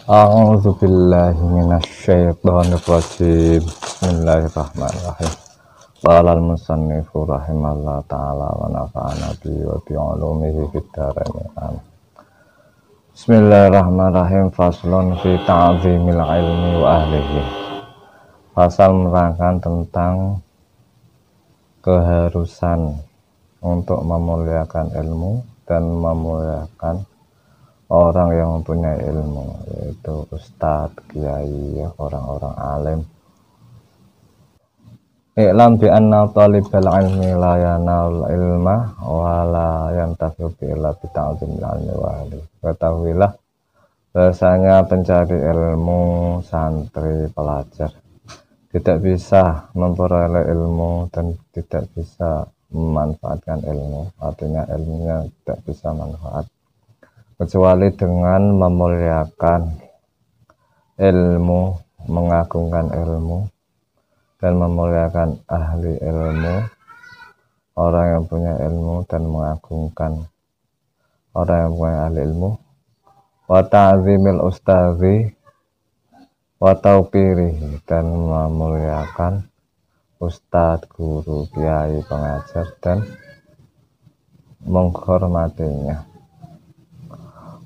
A'udzu billahi minasyaitonir rajim. Bismillahirrahmanirrahim. Qala al-musannifu rahimallahu ta'ala wa nafa'ana bi wa bi 'ulumihi fid dharain. Amin. Bismillahirrahmanirrahim. Faslun fi ta'zimil ilmi wa ahlihi. Pasal menerangkan tentang keharusan untuk memuliakan ilmu dan memuliakan orang yang mempunyai ilmu, yaitu ustadz, kiai, orang-orang alim. I'lam bi anna talibal ilmi la yanal ilma wa la yantafi'u illa bi ta'zimil ilmi wa ahli. Ketahuilah bahasanya pencari ilmu, santri, pelajar tidak bisa memperoleh ilmu dan tidak bisa memanfaatkan ilmu, artinya ilmunya tidak bisa manfaat kecuali dengan memuliakan ilmu, mengagungkan ilmu, dan memuliakan ahli ilmu, orang yang punya ilmu, dan mengagungkan orang yang punya ahli ilmu. Wa ta'zimil ustadzi wa tauqirihi, dan memuliakan ustadz, guru, kiai, pengajar, dan menghormatinya.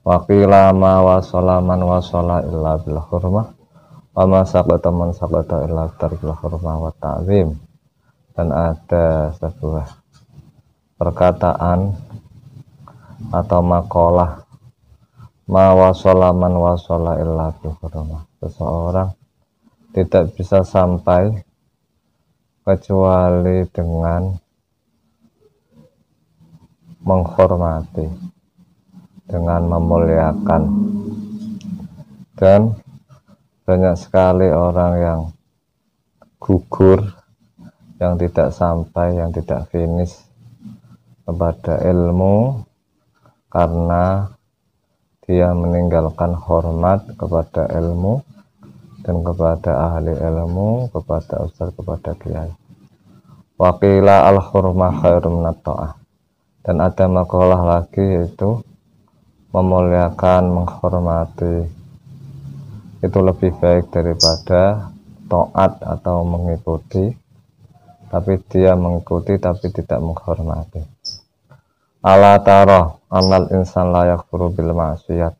Waqila ma wasala man wasala illa bil hurmah wa ma saqata man saqata illa bil hurmah wa ta'zim. Dan ada sebuah perkataan atau makalah, ma wasala man wasala illa bil hurmah, seseorang tidak bisa sampai kecuali dengan menghormati, dengan memuliakan. Dan banyak sekali orang yang gugur, yang tidak sampai, yang tidak finish kepada ilmu karena dia meninggalkan hormat kepada ilmu dan kepada ahli ilmu, kepada ustaz, kepada kiai. Waqila al-hurmah khairum minat ta'ah. Dan ada makalah lagi, yaitu memuliakan, menghormati itu lebih baik daripada taat atau mengikuti, tapi dia mengikuti tapi tidak menghormati. Ala tara annal insan la yakfuru bil ma'siyat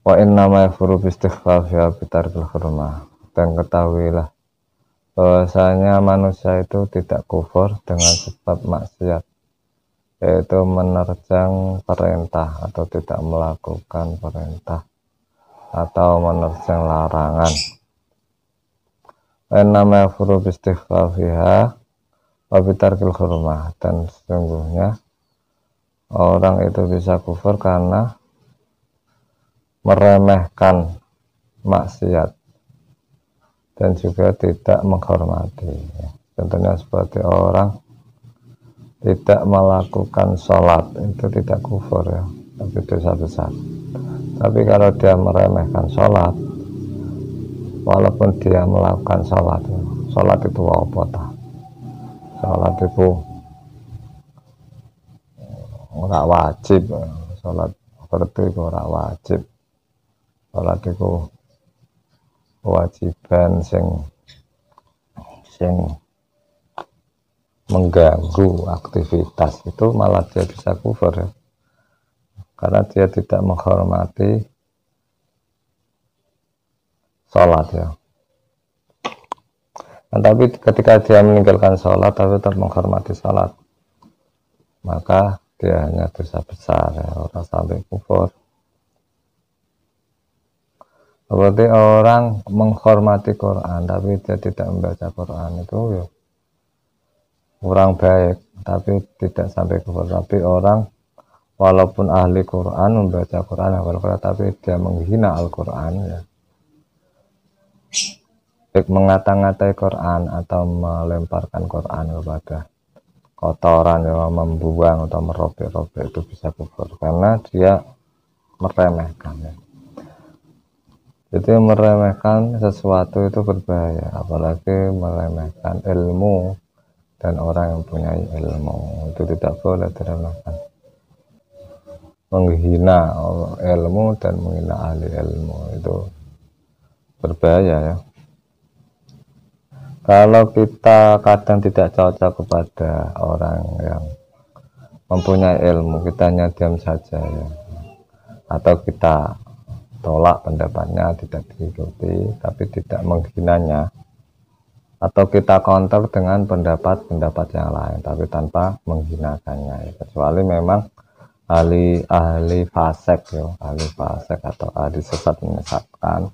wa innama yakfuru bi istighfafiha bi tarkil hurmah. Dan ketahuilah bahwasanya manusia itu tidak kufur dengan sebab maksiat, yaitu menerjang perintah atau tidak melakukan perintah atau menerjang larangan. Nama yakfuru bi istighfafiha wa bi tarkil hurmah. Dan sesungguhnya orang itu bisa kufur karena meremehkan maksiat dan juga tidak menghormati. Contohnya seperti orang tidak melakukan sholat, itu tidak kufur ya, tapi dosa besar. Tapi kalau dia meremehkan sholat, walaupun dia melakukan sholat, sholat itu apa? Sholat itu ora wajib, sholat seperti itu ora wajib. Sholat itu kewajiban sing mengganggu aktivitas, itu malah dia bisa kufur ya, karena dia tidak menghormati sholat ya. Nah, tapi ketika dia meninggalkan sholat tapi tetap menghormati sholat, maka dia hanya dosa besar ya, orang sampai kufur. Seperti orang menghormati Quran tapi dia tidak membaca Quran, itu ya kurang baik, tapi tidak sampai kufur. Tapi orang walaupun ahli Quran, membaca Quran, tapi dia menghina Al-Quran ya, baik mengata-ngatai Quran atau melemparkan Quran kepada kotoran, ya, membuang atau merobek-robek, itu bisa kufur karena dia meremehkan ya. Jadi meremehkan sesuatu itu berbahaya, apalagi meremehkan ilmu dan orang yang punya ilmu, itu tidak boleh diremehkan. menghina ilmu dan menghina ahli ilmu itu berbahaya ya. Kalau kita kadang tidak cocok kepada orang yang mempunyai ilmu, kita hanya diam saja ya, atau kita tolak pendapatnya, tidak diikuti tapi tidak menghinanya, atau kita counter dengan pendapat-pendapat yang lain tapi tanpa menghinakannya ya. Kecuali memang ahli fasek ya, ahli fasek atau ahli sesat menyesatkan,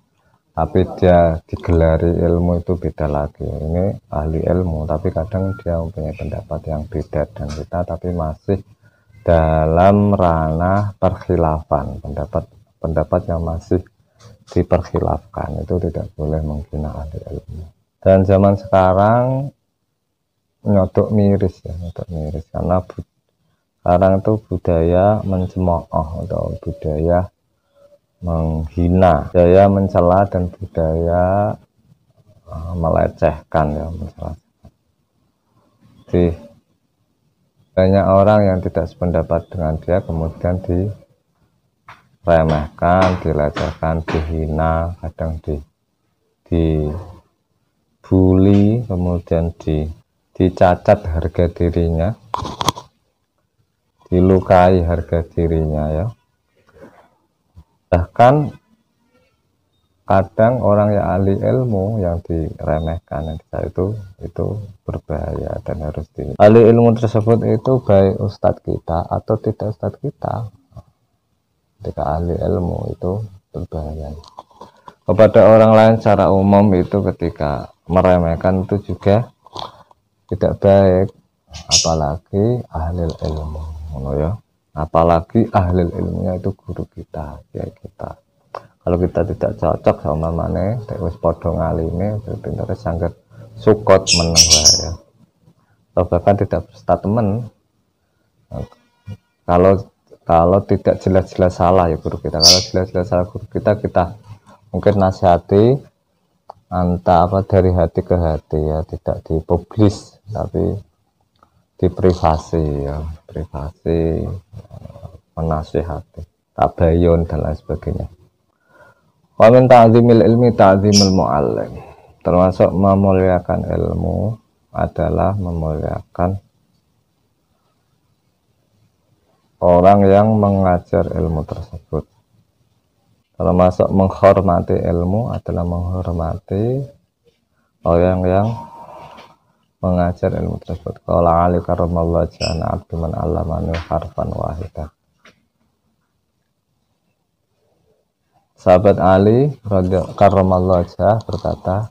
tapi dia digelari ilmu itu beda lagi. Ini ahli ilmu tapi kadang dia mempunyai pendapat yang beda dengan kita, tapi masih dalam ranah perkhilafan, pendapat yang masih diperkhilafkan, itu tidak boleh menghina ahli ilmu. Dan zaman sekarang nyodok miris ya, nyodok miris karena sekarang itu budaya mencemooh atau budaya menghina, budaya mencela dan budaya melecehkan ya, mencela. Jadi banyak orang yang tidak sependapat dengan dia kemudian diremehkan, dilecehkan, dihina, kadang dibully, kemudian dicacat harga dirinya, dilukai harga dirinya ya. Bahkan kadang orang yang ahli ilmu yang diremehkan itu berbahaya dan harus ahli ilmu tersebut itu baik ustadz kita atau tidak ustadz kita. Ketika ahli ilmu itu berbahaya kepada orang lain secara umum, itu ketika meremehkan itu juga tidak baik, apalagi ahli ilmu ya. Apalagi ahli ilmunya itu guru kita, ya kita. Kalau kita tidak cocok sama mana, wis padha ngalime, pintere sangat sukot meneng ya. Atau bahkan tidak berstatement. Kalau tidak jelas-jelas salah ya guru kita. Kalau jelas-jelas salah guru kita, kita mungkin nasihati dari hati ke hati ya, tidak dipublis tapi di privasi ya, privasi, menasihati, tabayun dan lain sebagainya. Wa min ta'zimil ilmi ta'zimul mu'allim. Termasuk memuliakan ilmu adalah memuliakan orang yang mengajar ilmu tersebut. Termasuk menghormati ilmu adalah menghormati orang yang mengajar ilmu tersebut. Qala Ali karramallahu wajhahu abdu man 'allamani harfan wahidah. Sahabat Ali karramallahu wajhahu berkata,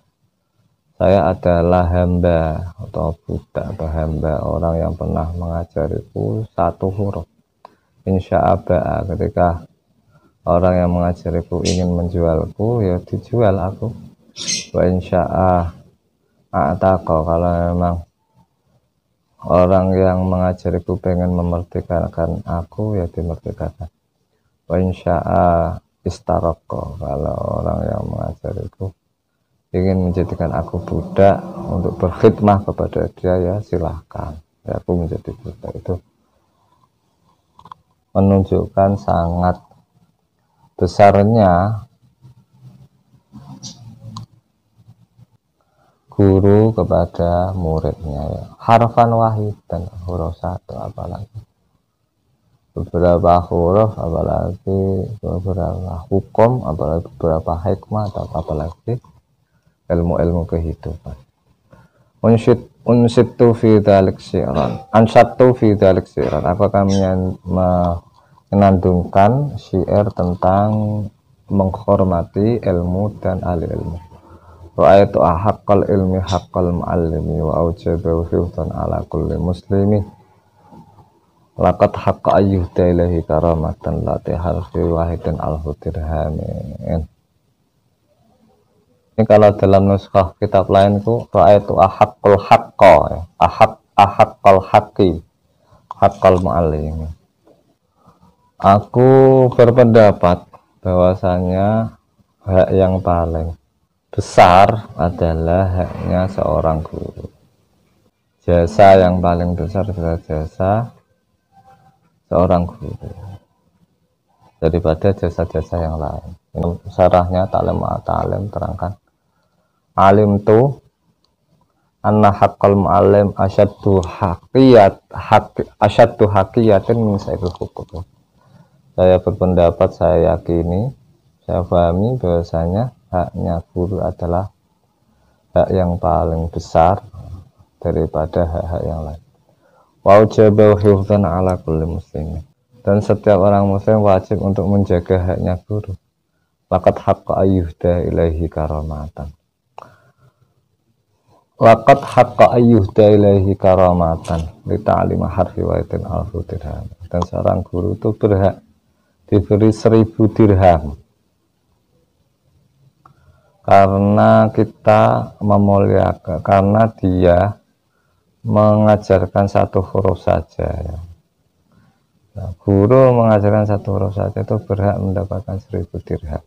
saya adalah hamba atau budak atau hamba orang yang pernah mengajariku satu huruf. Insya'aba'a, ketika orang yang mengajariku ingin menjualku, ya dijual aku. Wa insya'a a'taqa, kalau memang orang yang mengajariku pengen memerdekakan aku, ya dimerdekakan. Wa insya'a istaraqqa, kalau orang yang mengajariku ingin menjadikan aku budak untuk berkhidmah kepada dia, ya silahkan, ya aku menjadi budak. Itu menunjukkan sangat besarnya guru kepada muridnya ya. Harfan wahid dan huruf satu, apalagi beberapa huruf, apalagi beberapa hukum, apalagi beberapa hikmah, atau apalagi ilmu-ilmu kehidupan. Unsittu fi dzalik syi'ran. Ansattu fi dzalik syi'ran. Aku akan menandungkan syair tentang menghormati ilmu dan ahli ilmu. Ra'aitu haqqal ilmi haqqal muallimi wa aujabahu hifdhan ala kulli muslimi. Laqad haqqa ayyuhda ilahi karamatan la tiharfi wahidin al-hudirhamin. Ini kalau dalam nuskah kitab lainku ra'aitu haqqul haqqa ya. Haqqal haqqi haqqal muallimi. Aku berpendapat bahwasanya hak yang paling besar adalah haknya seorang guru. Jasa yang paling besar adalah jasa seorang guru. daripada jasa-jasa yang lain. Ini syarahnya Ta'lim terangkan, alim tu anna haqqal mu'allim asyaddu haqiyatin min sa'iril huquq. Saya berpendapat, saya yakini, saya pahami bahwasanya haknya guru adalah hak yang paling besar daripada hak-hak yang lain. Wa ujabahu hifdzan ala kulli muslimin. Dan setiap orang muslim wajib untuk menjaga haknya guru. Laqad haqqa ayyuhda ilaihi karamatan. Laqad haqqa ayyuhda ilaihi karamatan li ta'lima harfi wa itin alfu dirham. Dan seorang guru itu berhak diberi 1000 dirham karena kita memuliakan, karena dia mengajarkan satu huruf saja ya. Nah, guru mengajarkan satu huruf saja itu berhak mendapatkan 1000 dirham.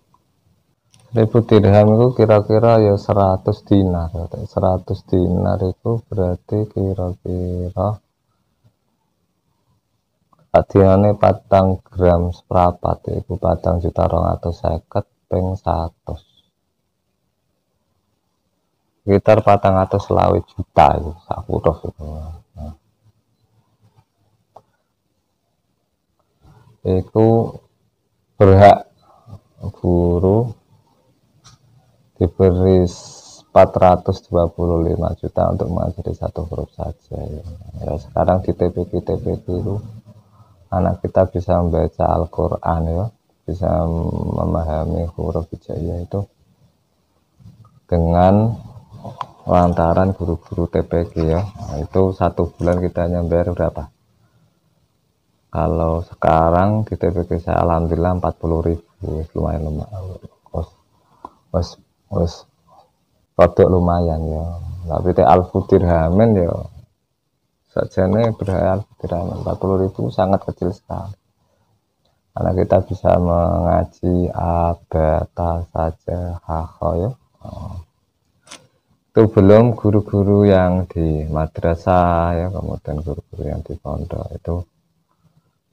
1000 dirham itu kira-kira ya 100 dinar. 100 dinar itu berarti kira-kira adinane 4 gram seprapat itu 4.250.000 ping 100. Sekitar 420 juta itu sak huruf itu. Nah, itu berhak guru diberi 425 juta untuk mengajari satu huruf saja ya. Ya, sekarang di TPQ itu anak kita bisa membaca Al-Quran ya, bisa memahami huruf hijaiyah itu dengan lantaran guru-guru TPQ ya. Nah, itu 1 bulan kita hanya bayar berapa? Kalau sekarang di TPQ saya alhamdulillah 40.000, lumayan produk lumayan ya. Tapi alfu dirhamen ya sajane berhal dirham 40.000 sangat kecil sekali. Karena kita bisa mengaji abata saja ya. Itu belum guru-guru yang di madrasah ya, kemudian guru-guru yang di pondok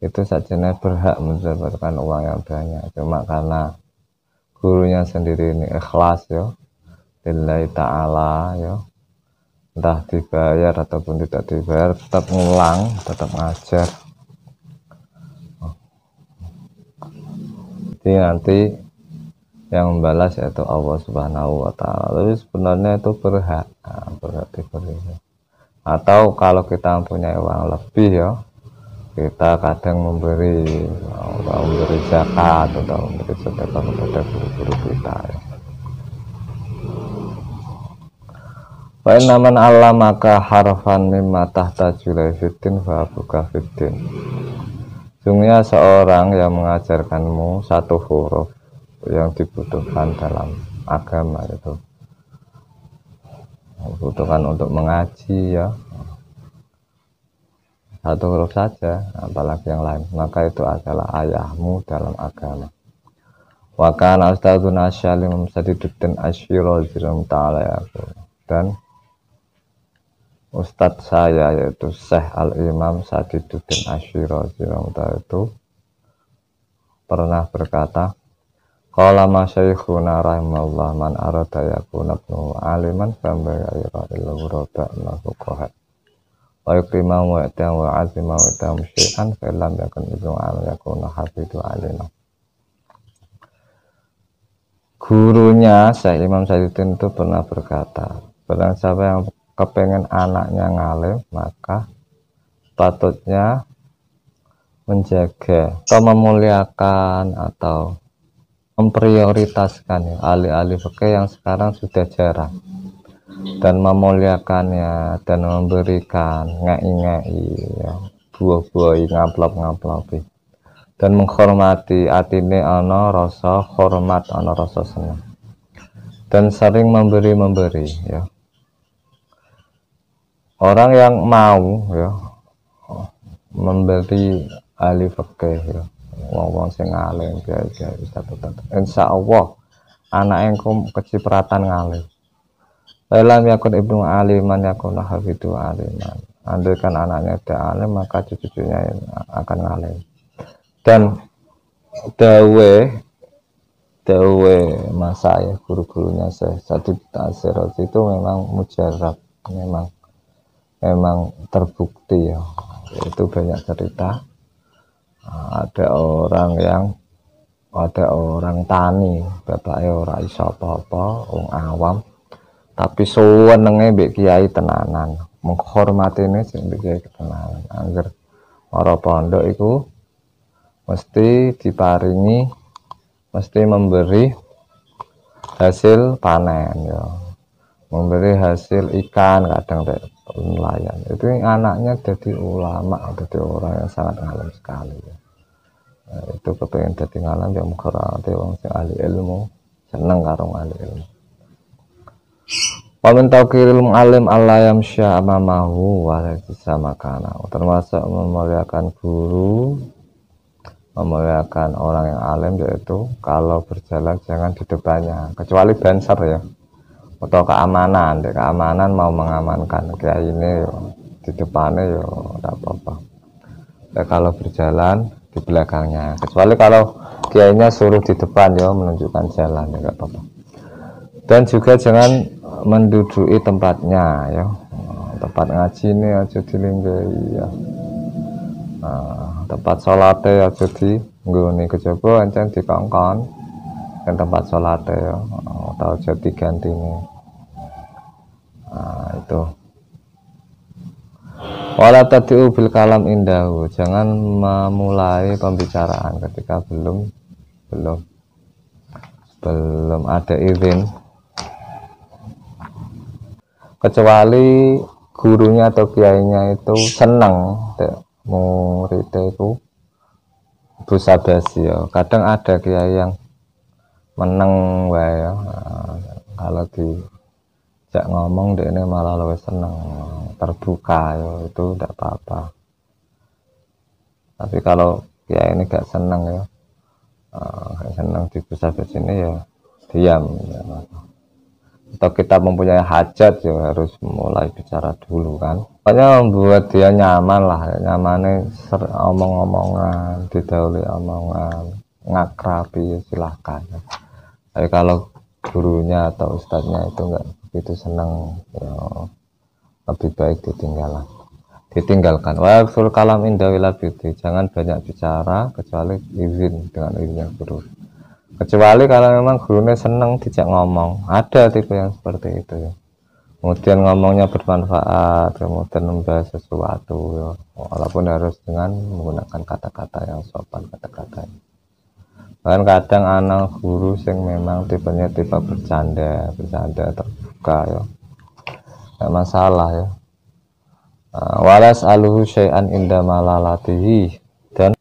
itu sajane berhak mendapatkan uang yang banyak. Cuma karena gurunya sendiri ini ikhlas ya, lillahi ta'ala ya, entah dibayar ataupun tidak dibayar, tetap ngulang, tetap ngajar. Jadi nanti yang membalas yaitu Allah Subhanahu wa Ta'ala. Tapi sebenarnya itu berhak diberi. Atau kalau kita mempunyai uang lebih ya, kita kadang memberi zakat atau memberi sedekah kepada guru-guru kita ya. Wa inna man 'allamaka harfan mimma tahtaju fiddin fa abuka fiddin. Sungguhnya seorang yang mengajarkanmu satu huruf yang dibutuhkan dalam agama itu, dibutuhkan untuk mengaji ya, satu huruf saja, apalagi yang lain, maka itu adalah ayahmu dalam agama. Wa kana ustadzuna Syalim Sadiduddin Asyirazi ta'ala yaqul, dan ustadz saya yaitu Syekh Al-Imam Sadiduddin Asyirazi itu pernah berkata, qala masyayikhuna rahimahullah man arada yakuna ibnu aliman fambagha illa ghuraba al-fuqaha wa yukrima wa ta'wa wa azima wa ta'am syai'an fa lam yakun ibnu alim yakuna hafidu alina. Gurunya Syekh Imam Sadiduddin itu pernah berkata, barang siapa yang kepengen anaknya ngalim, maka patutnya menjaga atau memuliakan atau memprioritaskan ya, ahli-ahli fikih yang sekarang sudah jarang, dan memuliakannya dan memberikan ngei ya, buah-buah ngamplop-ngamplopi, dan menghormati atine ana rasa hormat, ana rasa senang, dan sering memberi ya. Orang yang mau ya memberi ahli fikih ya, wong-wong sing alim kiai-kiai ustaz-ustaz, insyaallah anak engko kecipratan ngalim. Lam yakun ibnu aliman yakun hafidu aliman. Andai kan anaknya tidak alim, maka cucu-cucunya akan ngalim. Dan dawe dawe masa ya guru-gurunya saya satu Tasirot itu memang mujarab, memang memang terbukti ya. Itu banyak cerita. Ada orang yang ada orang tani, bapaknya ora iso apa-apa, wong awam, tapi senenge mbek kiai tenanan, menghormatine sing mbek kiai tenanan. Angger ora pondok iku mesti diparingi, mesti memberi hasil panen ya, memberi hasil ikan, kadang nelayan. Itu anaknya jadi ulama, jadi orang yang sangat alim sekali ya. Nah, itu kepengen jadi ngalam yang menghargai wong sing ahli ilmu, seneng karo ahli ilmu. Wa min taqiril alim Allah yamsya amamahu wa laysa makana. Termasuk memuliakan guru, memuliakan orang yang alim, yaitu kalau berjalan jangan di depannya, kecuali banser ya, atau keamanan. Keamanan mau mengamankan kiai ini yo, di depannya yo tidak apa-apa. Ya, kalau berjalan di belakangnya, kecuali kalau kiainya suruh di depan ya menunjukkan jalan ya nggak apa-apa. Dan juga jangan menduduki tempatnya ya, tempat ngaji ini aja dilinggahi ya. Tempat sholatnya aja di nggone kejaba ancen dikongkon kan tempat sholatnya ya, atau aja diganti nih. Itu wala tadiu bil kalam indahu, jangan memulai pembicaraan ketika belum ada izin, kecuali gurunya atau kiainya itu senang muridnya itu busa basi ya. Kadang ada kiai yang meneng wae ya. Kalau dijak ngomong dia ini malah lebih seneng, terbuka ya, itu tidak apa-apa. Tapi kalau kiai ini gak seneng ya, gak seneng di busa basi ini ya diam ya. Atau kita mempunyai hajat ya harus mulai bicara dulu kan. Pokoknya membuat dia nyaman lah, nyamannya omong-omongan, didahului omongan, ngakrabi ya silahkan. Tapi kalau gurunya atau ustadznya itu enggak begitu senang ya, lebih baik ditinggalkan. Wa kalam inda wila biti, jangan banyak bicara kecuali izin, dengan izinnya guru. Kecuali kalau memang gurunya senang dijak ngomong, ada tipe yang seperti itu ya. Kemudian ngomongnya bermanfaat, kemudian membahas sesuatu ya. Walaupun harus dengan menggunakan kata-kata yang sopan, kata-katanya. Bahkan kadang anak guru yang memang tipenya tipe bercanda terbuka ya, nggak masalah ya. Walas aluhu syai'an inda malalatihi, dan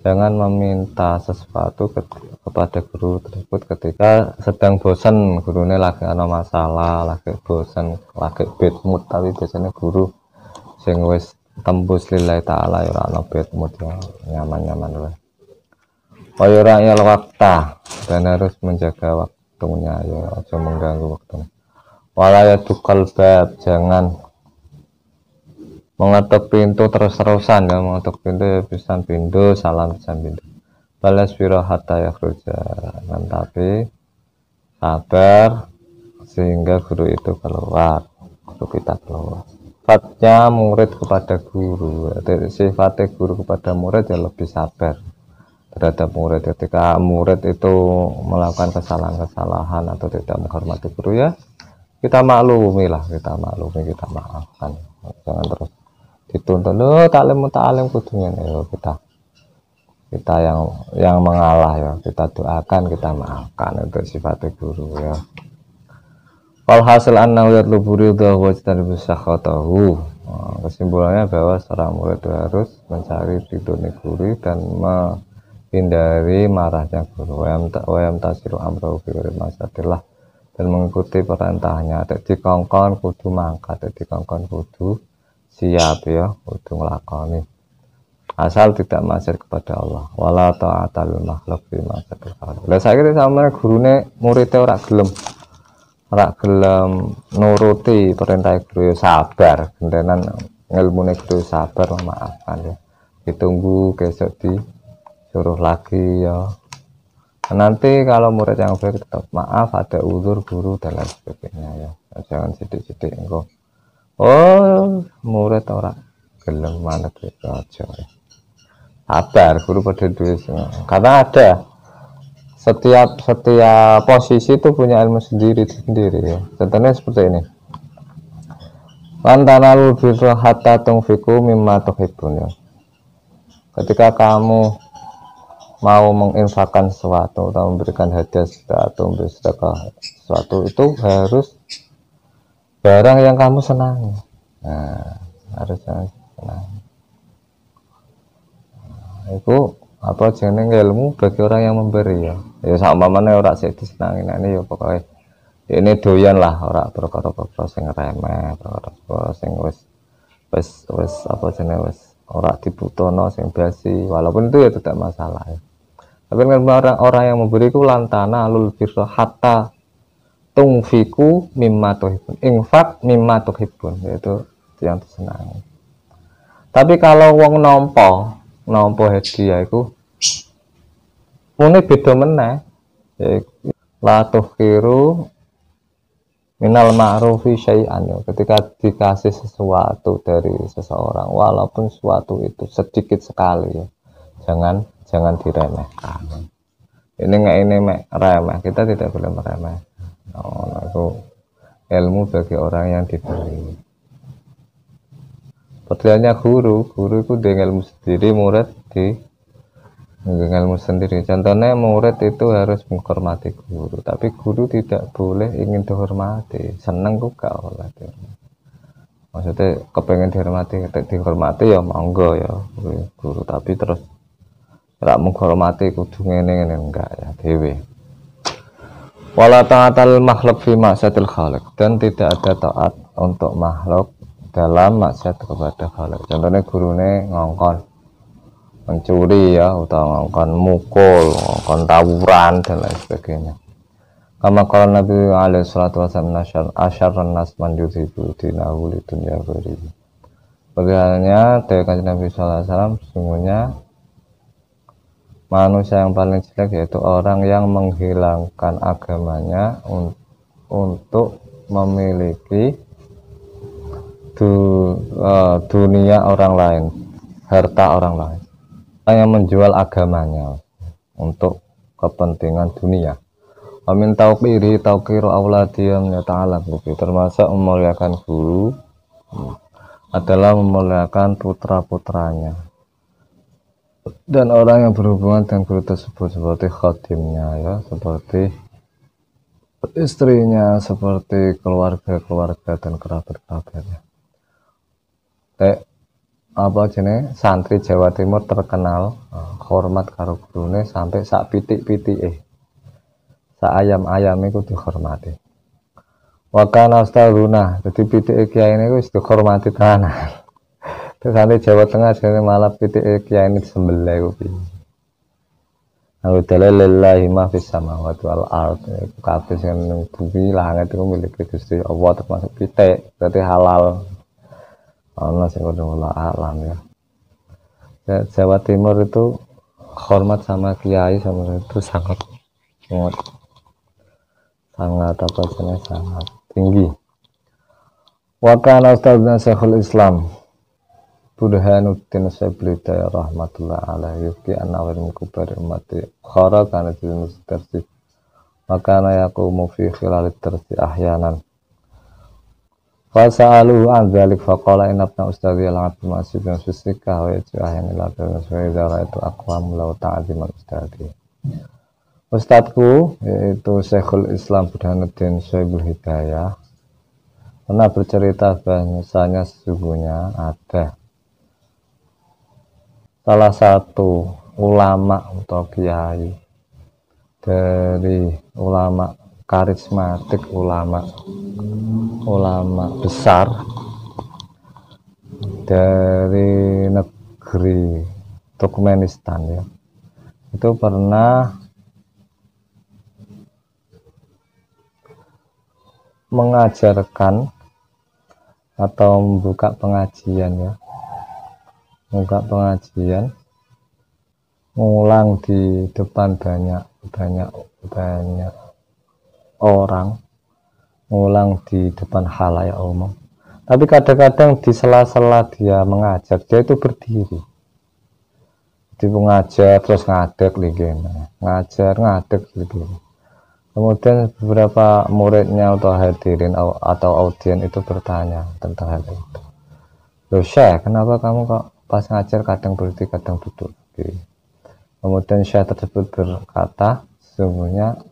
jangan meminta sesuatu kepada guru tersebut ketika sedang bosan. Gurunya lagi ada masalah, lagi bosan, lagi bad mood, tapi biasanya guru sing wis tembus lillahi ta'ala ya ana bad mood ya, nyaman-nyaman lah. Wayura'il wakta, dan harus menjaga waktunya ya, aja mengganggu waktunya. Walayadukal bab, jangan mengetuk pintu terus-terusan ya, mengetuk pintu ya pisan pintu, salam pisan pintu. Balas biro hatta yakhruja, tapi sabar sehingga guru itu keluar, guru kita keluar. Sifatnya murid kepada guru, sifatnya guru kepada murid ya lebih sabar terhadap murid. Ketika murid itu melakukan kesalahan-kesalahan atau tidak menghormati guru ya kita maklumi lah, kita maafkan. Jangan terus dituntut lo taklim kudunya ya, kita yang mengalah ya, kita doakan, kita maafkan. Itu sifat guru ya. Wal hasil annahu yatlubu ridhahu wa yajtanibu sakhatahu. Kesimpulannya bahwa seorang murid harus mencari ridhonya guru dan menghindari marahnya guru. Wa yamtasilu amrahu fi masadillah, dan mengikuti perintahnya. Dadi kongkon kudu mangkat, dadi kongkon kudu siap ya, kudu nglakoni. Asal tidak maksiat kepada Allah. Wala ta'ata lil makhluk fi ma'siyatil khaliq. Lah saiki sampeyan gurune muridé ora gelem nuruti perintah guru ya sabar, gentenan ngilmune guru sabar, memaafkan ya. Ditunggu besok suruh lagi ya. Nanti kalau murid yang baik tetap maaf, ada uzur guru dan lain sebagainya ya. Jangan sidik-sidik engko. Oh, murid orang gelem manut itu aja ya. Sabar, guru pada duit semua. Karena ada setiap posisi itu punya ilmu sendiri ya. Contohnya seperti ini. Lantanalul birra hatta tunfiqu mimma tuhibbun ya. Ketika kamu mau menginfakkan sesuatu atau memberikan hadiah atau memberi sedekah sesuatu, itu harus barang yang kamu senangi. Nah, harus senang. Itu apa jeneng ilmu bagi orang yang memberi ya. Ya sama mana orang sih disenangi ini ya pokoknya ini doyan lah orang perkara-perkara sing remeh, perkara-perkara sing wis apa jenenge wis ora dibutuhno sing basi, walaupun itu ya tidak masalah ya. Tapi kan orang yang memberi itu lantana lul birra hatta tungfiku mimma tuhibun. Infak mimma tuhibun, yaitu yang disenangi. Tapi kalau wong nampa hadiah iku mune beda meneh. La tuhkiru minal ma'rufi syai'an ya. Ketika dikasih sesuatu dari seseorang walaupun sesuatu itu sedikit sekali ya. Jangan diremehkan. Ini mek remeh, kita tidak boleh meremeh. Itu ilmu bagi orang yang diberi. Pertanyaannya guru itu dengan ilmu sendiri, murid dengan ilmu sendiri. Contohnya murid itu harus menghormati guru, tapi guru tidak boleh ingin dihormati. Seneng kok gak oleh. Maksudnya kepengen dihormati ya monggo ya guru, tapi terus ora menghormati kudu ngene enggak ya dewe. Wala ta'atal makhluk fi ma'syatil khaliq, dan tidak ada taat untuk makhluk dalam maksiat kepada khaliq. Contohnya gurune ngongkon mencuri ya, atau ngongkon mukul, ngongkon tawuran dan lain sebagainya. Kama qala Nabi alaihi salatu wasallam asyarrun nas man yudhibu dinahu li dunya ghairi. Bagaimana dari Nabi sallallahu alaihi wasallam, sesungguhnya manusia yang paling jelek yaitu orang yang menghilangkan agamanya untuk memiliki dunia orang lain, harta orang lain. Orang yang menjual agamanya untuk kepentingan dunia. Amin tauqiri tauqiru auladiyam ya ta'ala, termasuk memuliakan guru adalah memuliakan putra-putranya. Dan orang yang berhubungan dengan guru tersebut seperti khadimnya ya, seperti istrinya, seperti keluarga dan kerabat-kerabatnya. Apa jenis santri Jawa Timur terkenal hormat karo gurune sampai sak pitik-pitike. Sak ayam-ayam itu dihormati. Wa kana ustadzuna, dadi pitike kiai niku wis dihormati tenan. Terus nanti Jawa Tengah jadi malah pitik kiai ini disembelih kuwi. Aku dalilillahi ma fis samawati wal ard. Kabeh sing ning bumi langit iku milik Gusti Allah, termasuk pitik, berarti halal. Ana sing kudu alam ya. Jawa Timur itu hormat sama kiai sama itu sangat apa jenis sangat tinggi. Wa kana ustadzna Syekhul Islam Burhanuddin Syaibli Daya rahmatullah alaihi yuki anawir mukubari umati khara kana jenis tersi makana yakumu fi khilalit tersi ahyanan fasa'aluhu an dzalik faqala inna ibna ustadzi al-abdu masibun fisika wa yatu ahyan ila dzara itu aqwam law ta'ziman ustadzi. Ustadku yaitu Syekhul Islam Burhanuddin Syaibul Hidayah pernah bercerita bahwasanya sesungguhnya ada salah satu ulama atau kiai dari ulama karismatik, ulama besar dari negeri Turkmenistan ya, itu pernah mengajarkan atau membuka pengajian ngulang di depan banyak orang, ngulang di depan khalayak umum. Tapi kadang-kadang di sela-sela dia mengajar, dia itu berdiri. Di mengajar terus ngadeg lagi, ngajar ngadeg lagi. Kemudian beberapa muridnya atau hadirin atau audien itu bertanya tentang hal itu. Loh Syekh, kenapa kamu kok pas ngajar kadang berdiri kadang duduk? Kemudian Syekh tersebut berkata, sesungguhnya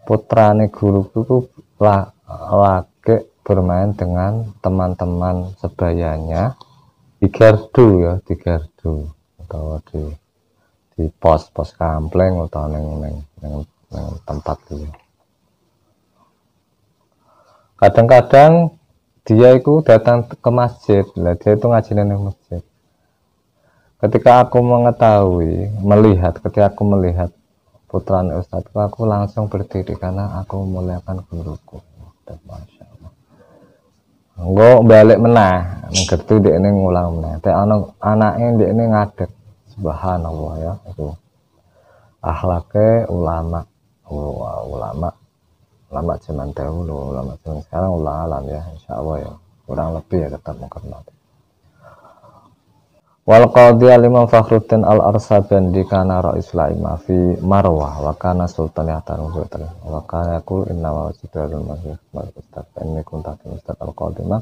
putrane guruku itu lagi bermain dengan teman-teman sebayanya di gardu ya, di gardu atau di pos kampleng atau neng tempat itu. Kadang-kadang dia itu datang ke masjid, lah dia itu ngaji di masjid. Ketika aku ketika aku melihat putraan Ustadz, aku langsung berdiri karena aku memuliakan guruku. Masya Allah. Enggak balik menah, ngerti dia ini ngulang menah. Tapi anaknya dia ini ngadeg, subhanallah ya. Itu akhlaknya ulama zaman dahulu, ulama zaman sekarang ulama alam ya, insya Allah ya. Kurang lebih ya tetap menghormati. Wal qadhi al-Imam Fakhruddin al-Arsabandi kana ra'isul a'imah fi Marwah wa kana sultan yahtaru wa kana yaqul inna wajidul masjid ustaz inni kunta ustaz al-qadimah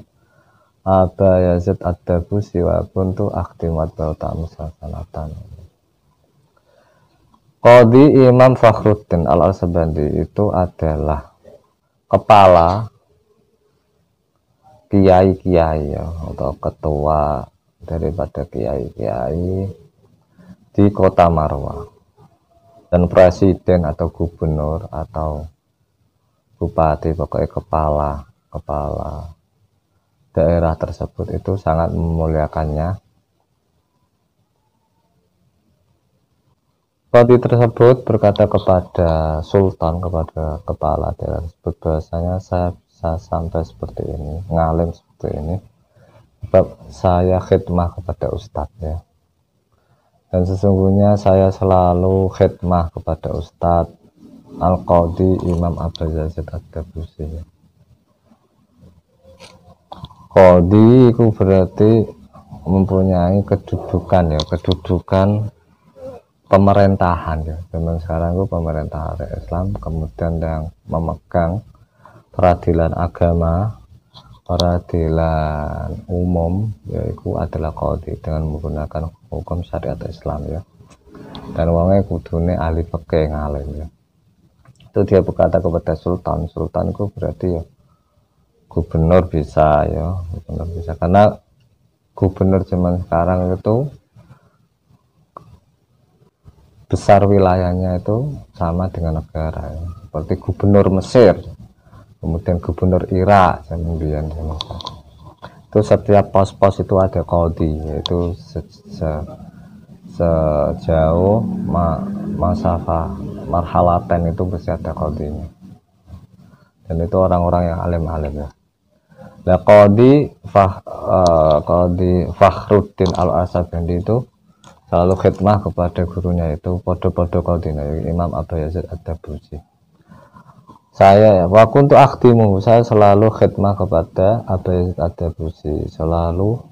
Aba Yazid ad-Dabusi wa kuntu akhtimat bauta musalsalatan. Qadhi Imam Fakhruddin al-Arsabandi itu adalah kepala kiai-kiai ya, atau ketua daripada kiai-kiai di kota Marwah, dan presiden atau gubernur atau bupati, pokoknya kepala daerah tersebut itu sangat memuliakannya. Qadhi tersebut berkata kepada sultan, kepada kepala daerah tersebut, bahwasanya saya sampai seperti ini, ngalim seperti ini sebab saya khidmah kepada ustadz ya. Dan sesungguhnya saya selalu khidmah kepada Ustadz Al-Qadhi Imam Aba Yazid ad-Dabusi ya. Qadhi itu berarti mempunyai kedudukan ya, kedudukan pemerintahan ya. Zaman sekarang itu pemerintahan Islam, kemudian yang memegang peradilan agama, peradilan umum, yaitu adalah qadhi dengan menggunakan hukum syariat Islam ya. Dan wongnya kudune ahli fikih ngalim ya. Itu dia berkata kepada sultan itu berarti ya gubernur bisa ya, gubernur bisa, karena gubernur zaman sekarang itu besar wilayahnya itu sama dengan negara ya. Seperti gubernur Mesir, kemudian gubernur Irak zaman biyen itu setiap pos-pos itu ada qadhi, yaitu sejauh masafah marhalatan itu pasti ada qadhinya, dan itu orang-orang yang alim-alim ya. Nah Qadhi Fakhruddin al-Arsabandi itu selalu khidmah kepada gurunya itu podo-podo qadhina Imam Aba Yazid ad-Dabusi. Saya ya, waktu untuk akhtimu, saya selalu khidmah kepada Aba Yazid ad-Dabusi, selalu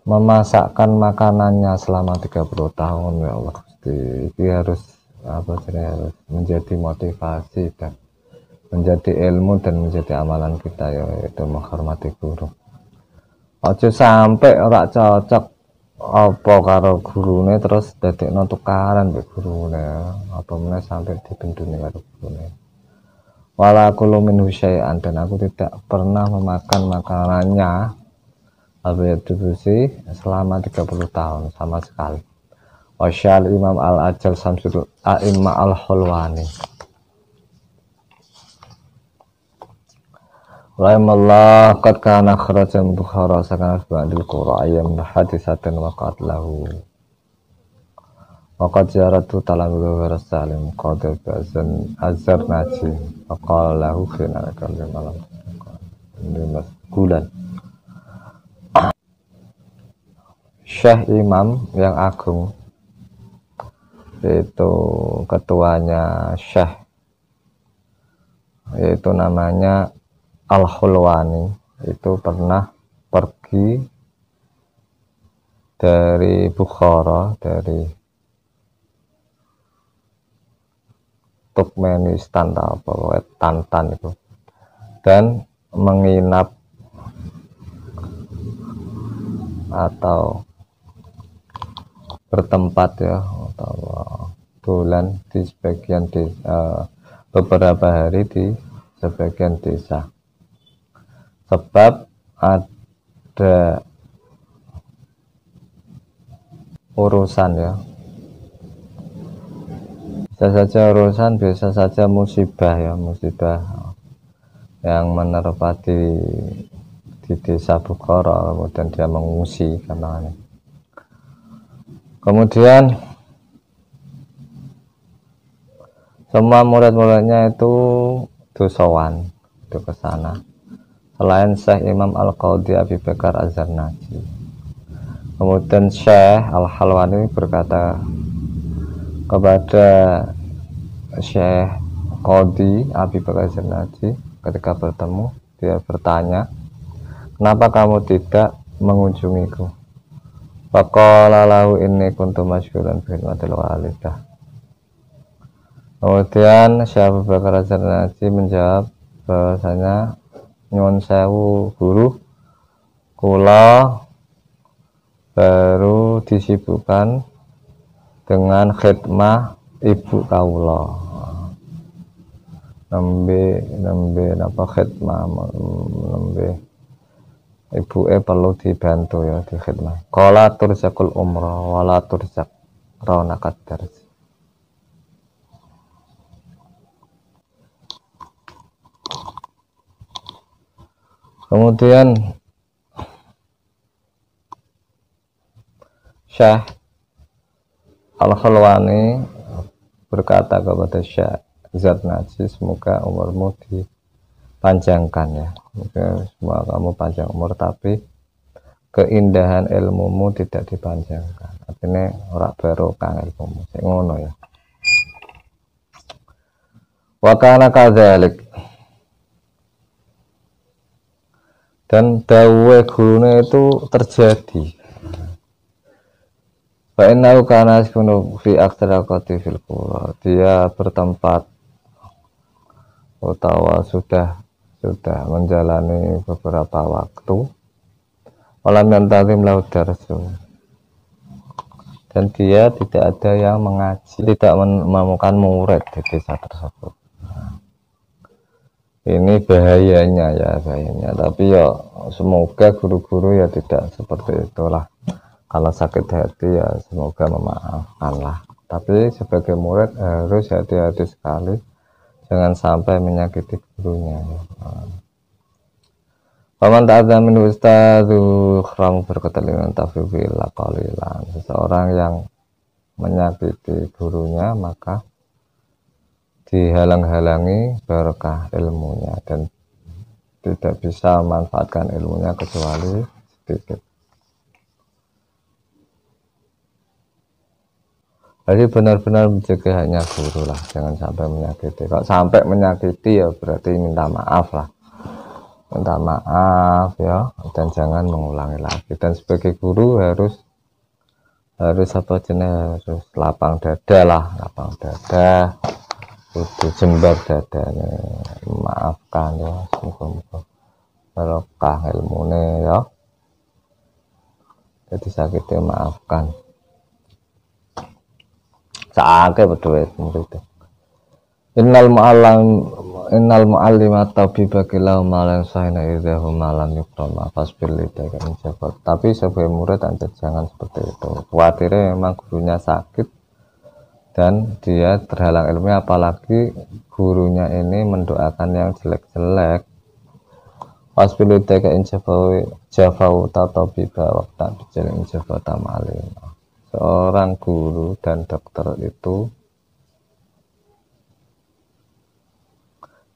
memasakkan makanannya selama 30 tahun ya Allah. Ini harus harus menjadi motivasi dan menjadi ilmu dan menjadi amalan kita ya, yaitu menghormati guru. Ojo sampai ora cocok apa karo gurune terus dadekno tukaran mbek gurune, apa meneh sampai dibenduni karo gurune. Wala kullu min syai'an, dan aku tidak pernah memakan makanannya Aba Yazid ad-Dabusi selama 30 tahun sama sekali. Wasyal Imam al-Ajal Samsul A'imma al-Hulwani Rahimallah qad kana kharajan Bukhara sakana ba'dil qura ayyam hadisatan waqat lahu waqad jaratu talabu rasalim qadar bazan azhar naji faqala lahu khina kalli malam ini masgulan. Syekh Imam yang agung yaitu ketuanya Syekh, yaitu namanya Al-Hulwani, itu pernah pergi dari Bukhara, dari Turkmenistan atau Tantan itu, dan menginap atau bertempat ya, atau bulan di sebagian beberapa hari di sebagian desa, sebab ada urusan ya, bisa saja urusan, bisa saja musibah ya, musibah yang menerpa di desa Bukhara, kemudian dia mengungsi karena ini. Kemudian semua murid-muridnya itu dosowan itu ke sana, selain Syekh Imam Al-Qadhi Abi Bakar Az-Zarnaji. Kemudian Syekh Al-Hulwani berkata kepada Syekh Qadhi Abi Bakar Az-Zarnaji ketika bertemu, dia bertanya, kenapa kamu tidak mengunjungiku? Faqala lahu inni kuntu masyghulun bi khidmatil walidah. Kemudian Syekh Abu Bakar Az-Zarnaji menjawab bahwasanya nyuwun sewu guru, kula baru disibukkan dengan khidmah ibu kawula. Nembe napa khidmah, nembe ibuke perlu dibantu ya, di khidmah. Qala turzakul umrah wala turzak raunakat darsi. Kemudian Syekh Al-Hulwani berkata kepada Syekh Zarnaji, semoga umurmu dipanjangkan ya, semoga kamu panjang umur, tapi keindahan ilmumu tidak dipanjangkan, artinya ora barokah ilmumu, sing ngono ya. Wa kana kadzalik, dan dawuhe gurune itu terjadi. Fa innahu kana yaskunu fi aqtaraqati fil qura, dia bertempat utawa sudah menjalani beberapa waktu, walam yantazim lahu darsun, dan dia tidak ada yang mengaji, tidak menemukan murid di desa tersebut. Ini bahayanya ya, bahayanya. Tapi ya semoga guru-guru ya tidak seperti itulah. Kalau sakit hati ya semoga memaafkan lah. Tapi sebagai murid harus hati-hati sekali, jangan sampai menyakiti gurunya. Paman ta'adza min ustadzu khram berketaliman tafwila qalilan. Seseorang yang menyakiti gurunya maka dihalang-halangi berkah ilmunya, dan tidak bisa memanfaatkan ilmunya kecuali sedikit. Jadi benar-benar menjaga hanya guru lah, jangan sampai menyakiti. Kalau sampai menyakiti ya berarti minta maaf lah, minta maaf ya, dan jangan mengulangi lagi. Dan sebagai guru harus apa jenis, harus lapang dada lah, lapang dada, kudu jembar dadane, memaafkan ya, semoga barokah ilmune ya. Jadi sakitnya maafkan. Saake berdua itu. Innal mu'allima tabiba kilau malan sahina idzahu malam yukrama fasbil lidaka menjabat. Tapi sebagai murid Anda jangan seperti itu. Khawatirnya memang gurunya sakit dan dia terhalang ilmunya, apalagi gurunya ini mendoakan yang jelek-jelek. Fasbil lidaka jafau tabiba waqta bijalin jafata malim. Seorang guru dan dokter itu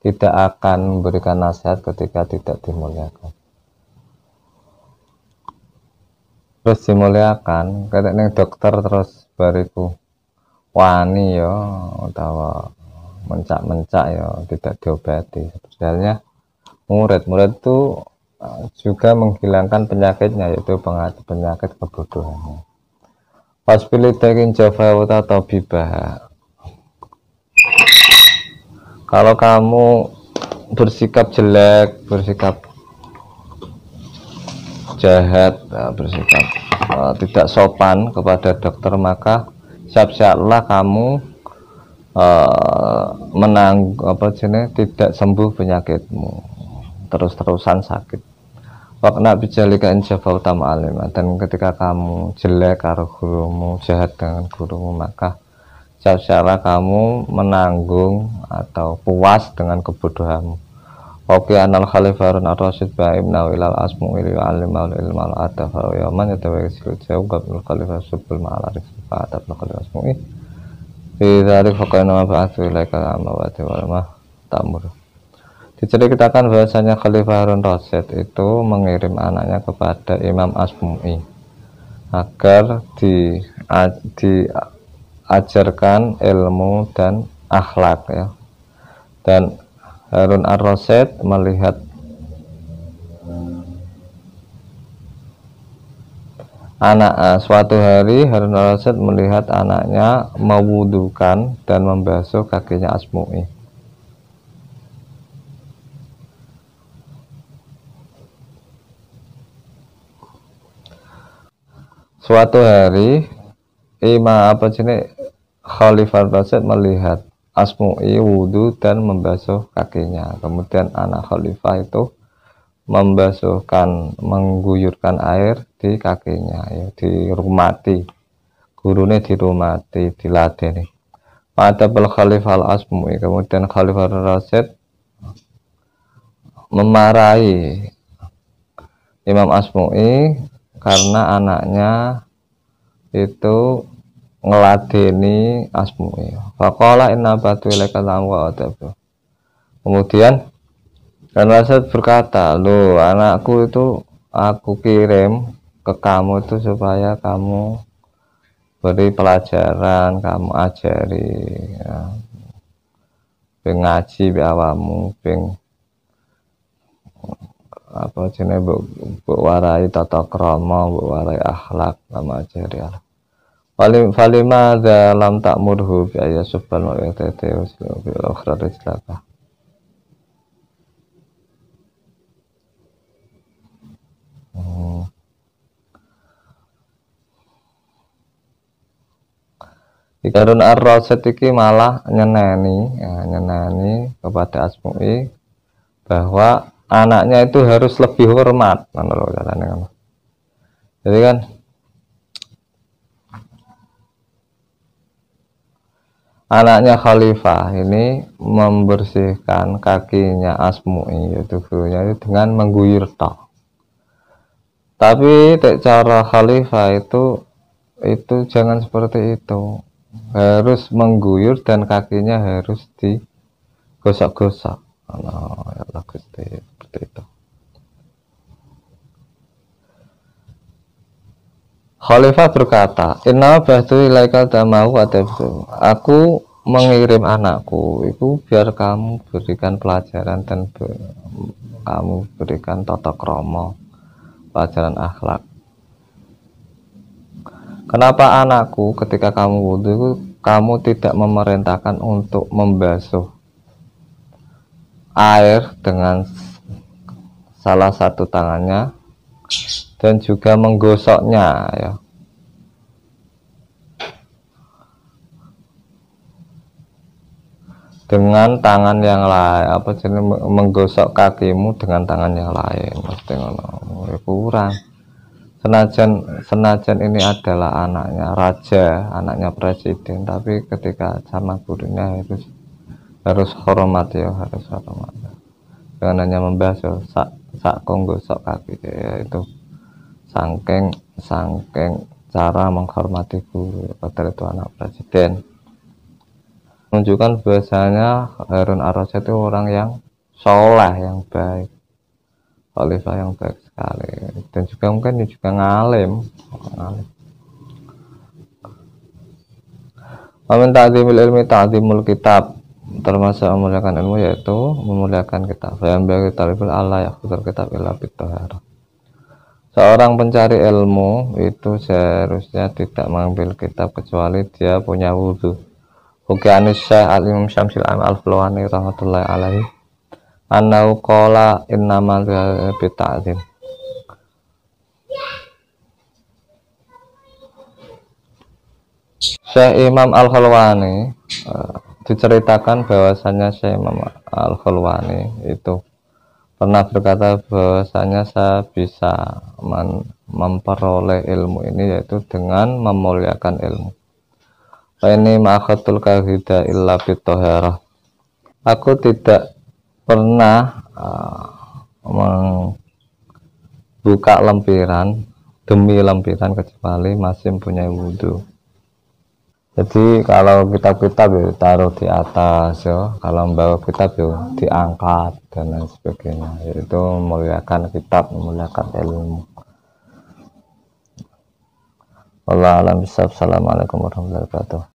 tidak akan memberikan nasihat ketika tidak dimuliakan. Terus dimuliakan, kayak neng dokter terus bariku wani ya utawa mencak-mencak ya tidak diobati. Sebenarnya murid itu juga menghilangkan penyakitnya, yaitu penyakit kebodohannya. Wasbilidakin Java atau bibah. Kalau kamu bersikap jelek, bersikap jahat, bersikap tidak sopan kepada dokter, maka siap-siaplah kamu tidak sembuh penyakitmu, terus-terusan sakit. Wakna bijalika insyafah utama alim. Dan ketika kamu jelek karo gurumu, jahat dengan gurumu, maka siap-siaplah kamu menanggung atau puas dengan kebodohanmu. Oke, anal khalifah Harun ar-Rasyid ba'im nawilal asmu ili alimul ilmal adaf wa yaman yatawa yasilu jauh qabnul khalifah subul ma'alarif fa'adab khalifah asmu'i fi dhalik faqaina ma ba'athu ilaika amawati walmah ta'mur. Diceritakan bahwasanya Khalifah Harun Rasyid itu mengirim anaknya kepada Imam Asmu'i agar diajarkan ilmu dan akhlak ya. Dan Harun ar-Rasyid melihat suatu hari Harun ar-Rasyid melihat anaknya mewudukan dan membasuh kakinya Asmu'i. Suatu hari Khalifah Rasyid melihat Asmu'i wudhu dan membasuh kakinya. Kemudian anak Khalifah itu mengguyurkan air di kakinya, ya, dirumati, gurunya dirumati, diladeni. Pada Khalifah Al-Asmu'i, kemudian Khalifah Rasyid memarahi Imam Asmu'i karena anaknya itu ngeladeni Asmu'i. Faqala inna batu ilaika wa adabu. Kemudian Harun Rasyid berkata, "Loh, anakku itu aku kirim ke kamu itu supaya kamu beri pelajaran, kamu ajari ya. Ping ngaji be awamu, ping mbok warai tata krama, mbok warai akhlak, kamu ajari akhlak. Falima dalam tak murhu bi ayasubal wa yatati bil akhrat ijlaka." Harun ar-Rasyid iki malah nyeneni kepada Asmu'i bahwa anaknya itu harus lebih hormat. Jadi kan anaknya Khalifah ini membersihkan kakinya Asmu'i, yaitu gurunya, dengan mengguyur tok. Tapi cara Khalifah itu jangan seperti itu. Harus mengguyur dan kakinya harus digosok-gosok. Ya Allah, Gusti, seperti itu. Khalifah berkata, "Inna ba'du ilaika damahu adabtu." Aku mengirim anakku itu biar kamu berikan pelajaran dan kamu berikan tata krama, pelajaran akhlak. Kenapa anakku ketika kamu wudhu kamu tidak memerintahkan untuk membasuh air dengan salah satu tangannya dan juga menggosoknya ya, dengan tangan yang lain, menggosok kakimu dengan tangan yang lain, kurang. Senajan ini adalah anaknya raja, anaknya presiden, tapi ketika sama gurunya harus hormat ya, harus hormat. Dengan hanya membasuh sak konggosok kaki ya, itu sangking cara menghormati guru, padahal itu anak presiden. Menunjukkan bahwasanya Harun ar-Rasyid itu orang yang soleh, yang baik, khalifah yang baik sekali, dan juga mungkin ngalim. Amin ta'zimil ilmi ta'zimul kitab, termasuk memuliakan ilmu yaitu memuliakan kitab. Yang bagi talibul Allah yakhudul kitab illa bitohara. Seorang pencari ilmu itu seharusnya tidak mengambil kitab kecuali dia punya wudhu. Huki anis Syekh al-Imam Syamsil al-Fulwani rahmatullahi alaihi annahu qala innamal bita'zim. Syekh Imam Al-Khulwani diceritakan bahwasanya Syekh Imam Al-Khulwani itu pernah berkata bahwasanya saya bisa memperoleh ilmu ini yaitu dengan memuliakan ilmu. Ini ma'akhatul kahida illa bitoherah. Aku tidak pernah membuka lempiran demi lempiran kecuali masih mempunyai wudhu. Jadi kalau kitab-kitab ya taruh di atas ya, kalau membawa kitab ya diangkat dan lain sebagainya. Yaitu memuliakan kitab, memuliakan ilmu. Wallahu a'lam bishawab. Assalamualaikum warahmatullahi wabarakatuh.